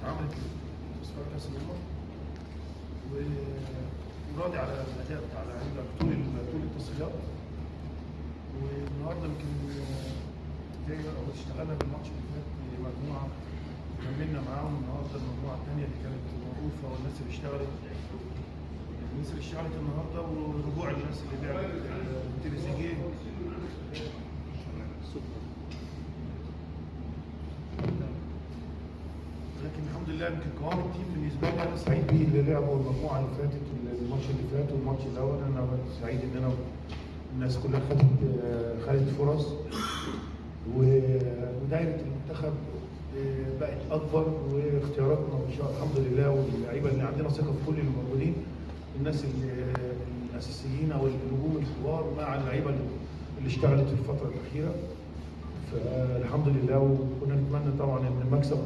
عملت تصفيات كاس الامم وراضي على الاداء بتاع اللعيبه طول التصفيات. والنهارده يمكن زي ما اشتغلنا بالماتش اللي فات مجموعه كملنا معاهم النهارده المجموعه الثانيه اللي كانت موقوفه والناس اللي اشتغلت النهارده ورجوع الناس اللي لعبت تريزيجيه. لكن الحمد لله يمكن قوام التيم بالنسبه لي انا سعيد بيه اللي لعبوا المجموعه اللي فاتت الماتش اللي فات والماتش الاول. انا سعيد ان انا الناس كلها خدت فرص ودايره المنتخب بقت اكبر واختياراتنا ان شاء الله الحمد لله واللعيبه اللي عندنا ثقه في كل اللي موجودين الناس الاساسيين او النجوم الكبار مع اللعيبه اللي اشتغلت في الفتره الاخيره. فالحمد لله وكنا نتمنى طبعا ان المكسب